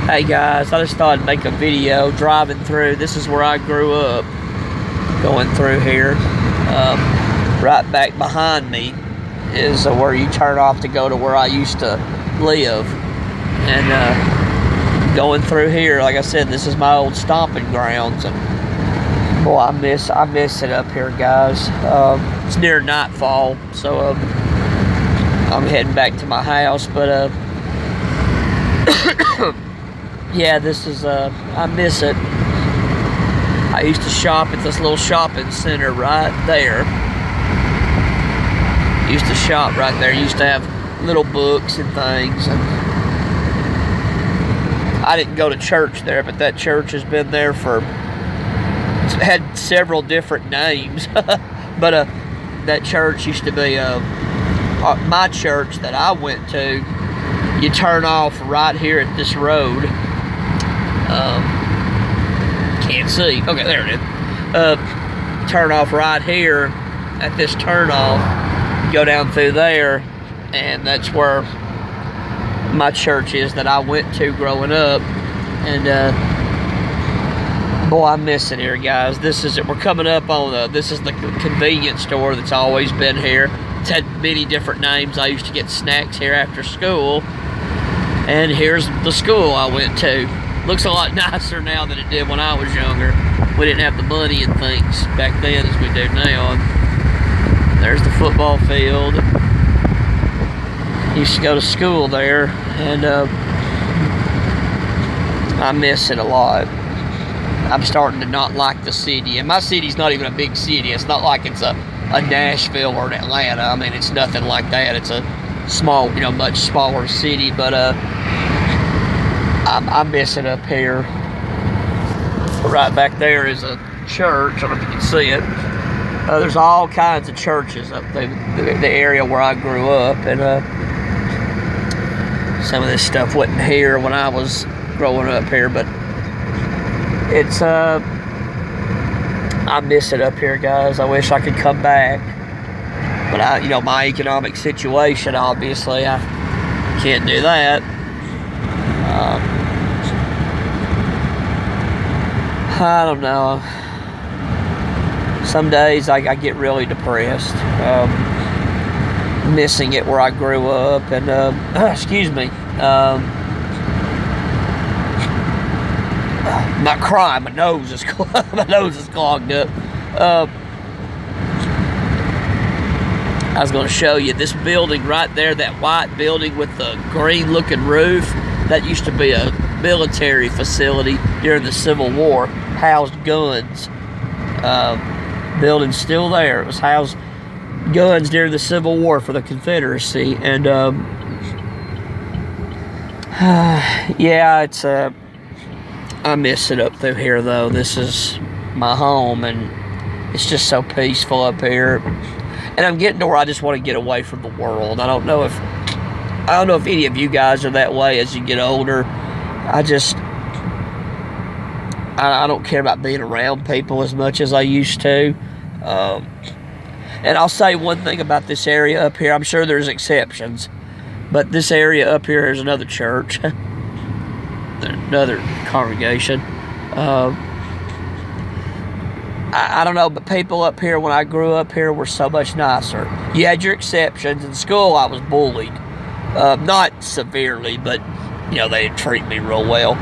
Hey guys, I just thought I'd make a video driving through. This is where I grew up, going through here. Right back behind me is where you turn off to go to where I used to live. And going through here, like I said, this is my old stomping grounds. And boy, I miss it up here, guys. It's near nightfall, so I'm heading back to my house, but yeah, this is, I miss it. I used to shop at this little shopping center right there. Used to shop right there. Used to have little books and things. And I didn't go to church there, but that church has been there it's had several different names. But that church used to be, my church that I went to, you turn off right here at this road. Can't see. Okay, there it is. Turn off right here at this turn off. Go down through there, and that's where my church is that I went to growing up. And boy, I miss it here, guys. This is it. We're coming up on this is the convenience store that's always been here. It's had many different names. I used to get snacks here after school. And here's the school I went to. Looks a lot nicer now than it did when I was younger. We didn't have the money and things back then as we do now. And there's the football field. Used to go to school there, and I miss it a lot. I'm starting to not like the city. And my city's not even a big city. It's not like it's a Nashville or an Atlanta. I mean, it's nothing like that. It's a small, much smaller city, but I miss it up here. Right back there is a church. I don't know if you can see it. There's all kinds of churches up there, the area where I grew up, and some of this stuff wasn't here when I was growing up here, but it's I miss it up here, guys. I wish I could come back, but my economic situation, obviously, I can't do that. I don't know. Some days I get really depressed, missing it where I grew up, and excuse me, not crying. My nose is clogged up. I was going to show you this building right there, that white building with the green-looking roof. That used to be a military facility during the Civil War. Housed guns. Building's still there. It was housed guns during the Civil War for the Confederacy. And yeah, it's I miss it up through here though. This is my home, and it's just so peaceful up here. And I'm getting to where I just want to get away from the world. I don't know if any of you guys are that way as you get older. I don't care about being around people as much as I used to. And I'll say one thing about this area up here. I'm sure there's exceptions, but this area up here is another church, another congregation. I don't know, but people up here, when I grew up here, were so much nicer. You had your exceptions. In school, I was bullied. Not severely, but, they didn't treat me real well.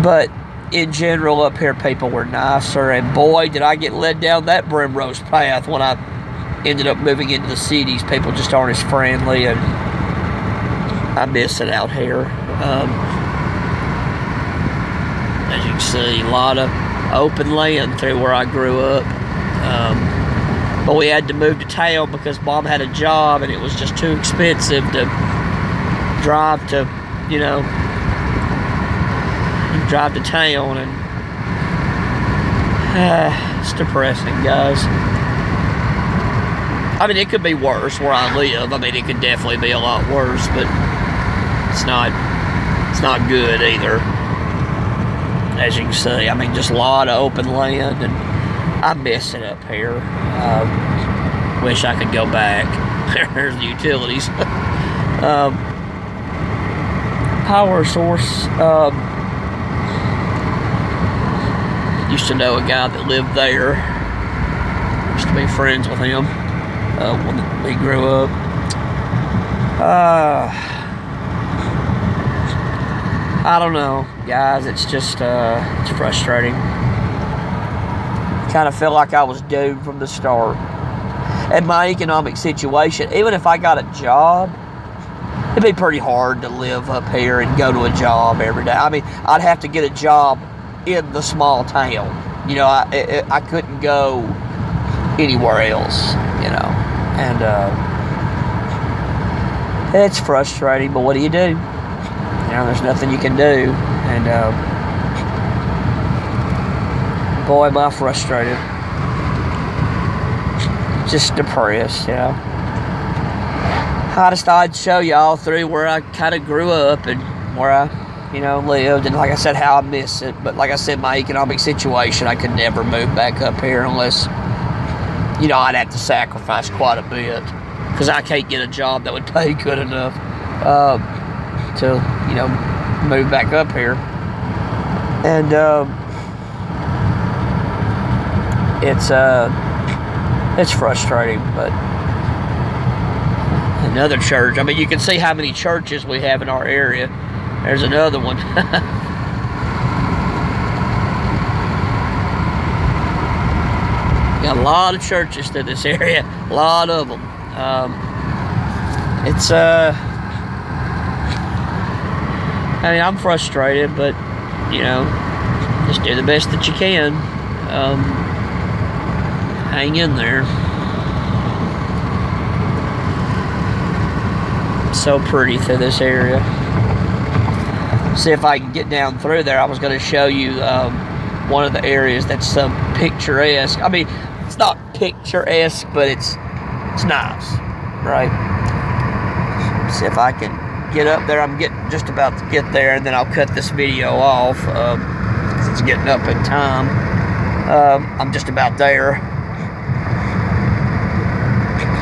But in general, up here, people were nicer. And boy, did I get led down that Primrose path when I ended up moving into the cities. People just aren't as friendly, and I miss it out here. As you can see, a lot of open land through where I grew up. But we had to move to town because Mom had a job, and it was just too expensive to drive to, drive to town, and it's depressing, guys. I mean, it could be worse where I live. I mean, it could definitely be a lot worse, but it's not good either. As you can see, I mean, just a lot of open land, and I miss it up here. Wish I could go back. There's the utilities. power source. Used to know a guy that lived there. Used to be friends with him when we grew up. I don't know, guys. It's just it's frustrating. Kind of feel like I was doomed from the start. And my economic situation, even if I got a job, it'd be pretty hard to live up here and go to a job every day. I mean, I'd have to get a job in the small town. You know, I couldn't go anywhere else, you know. And it's frustrating, but what do? You know, there's nothing you can do. And boy, am I frustrated. Just depressed, you know. I just thought I'd show y'all through where I kind of grew up and where I, you know, lived. And like I said, how I miss it. But like I said, my economic situation, I could never move back up here unless, you know, I'd have to sacrifice quite a bit. Because I can't get a job that would pay good enough to, you know, move back up here. And it's frustrating, but another church. I mean, you can see how many churches we have in our area. There's another one. Got a lot of churches through this area. A lot of them. I mean, I'm frustrated, but, you know, just do the best that you can. Hang in there. So pretty through this area. See if I can get down through there. I was going to show you one of the areas that's picturesque. I mean, it's not picturesque, but it's nice, right? See if I can get up there. I'm just about to get there, and then I'll cut this video off because it's getting up in time. I'm just about there.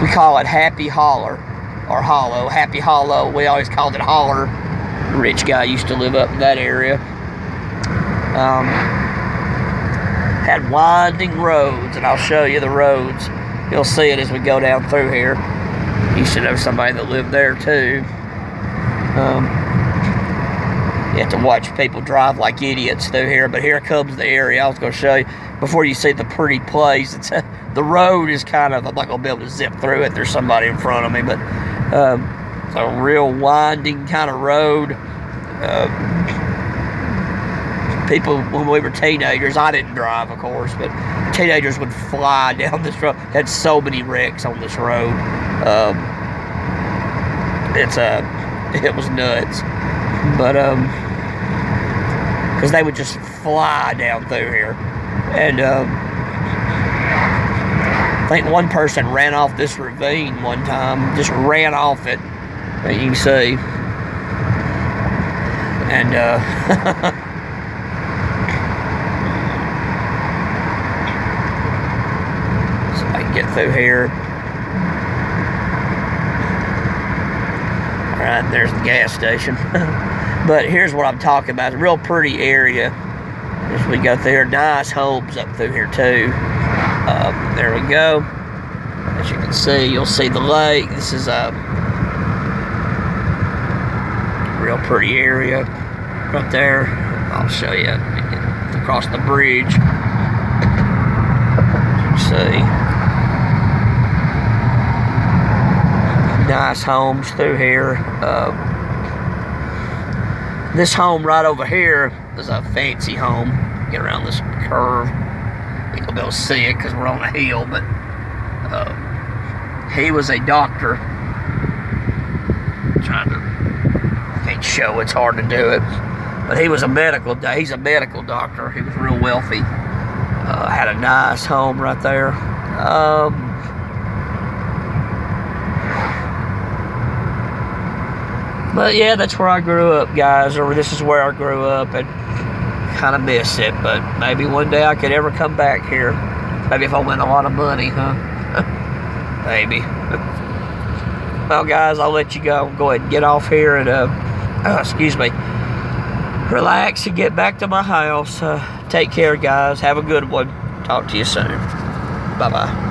We call it Happy Holler, or Hollow. Happy Hollow. We always called it Holler. A rich guy used to live up in that area. Had winding roads, and I'll show you the roads. You'll see it as we go down through here. Used to know somebody that lived there too. You have to watch people drive like idiots through here, but here comes the area I was going to show you. Before you see the pretty place, the road is kind of, I'm not going to be able to zip through it. There's somebody in front of me, but it's a real winding kind of road. People, when we were teenagers, I didn't drive, of course, but teenagers would fly down this road. Had so many wrecks on this road. It was nuts, but because they would just fly down through here, and I think one person ran off this ravine one time, just ran off it, you can see, and so I can get through here. Alright, there's the gas station. But here's what I'm talking about. It's a real pretty area as we go through here. Nice homes up through here too. There we go. As you can see, you'll see the lake. This is a real pretty area right there. I'll show you across the bridge. You can see. Nice homes through here. This home right over here is a fancy home. Get around this curve. You'll be able to see it because we're on a hill, but he was a doctor. Can't show, it's hard to do it. But he's a medical doctor. He was real wealthy. Had a nice home right there. But yeah, that's where I grew up, guys, or this is where I grew up, and kind of miss it, but maybe one day I could ever come back here. Maybe if I win a lot of money, huh? Maybe. Well, guys, I'll let you go. Go ahead and get off here, and excuse me, relax and get back to my house. Take care, guys. Have a good one. Talk to you soon. Bye-bye.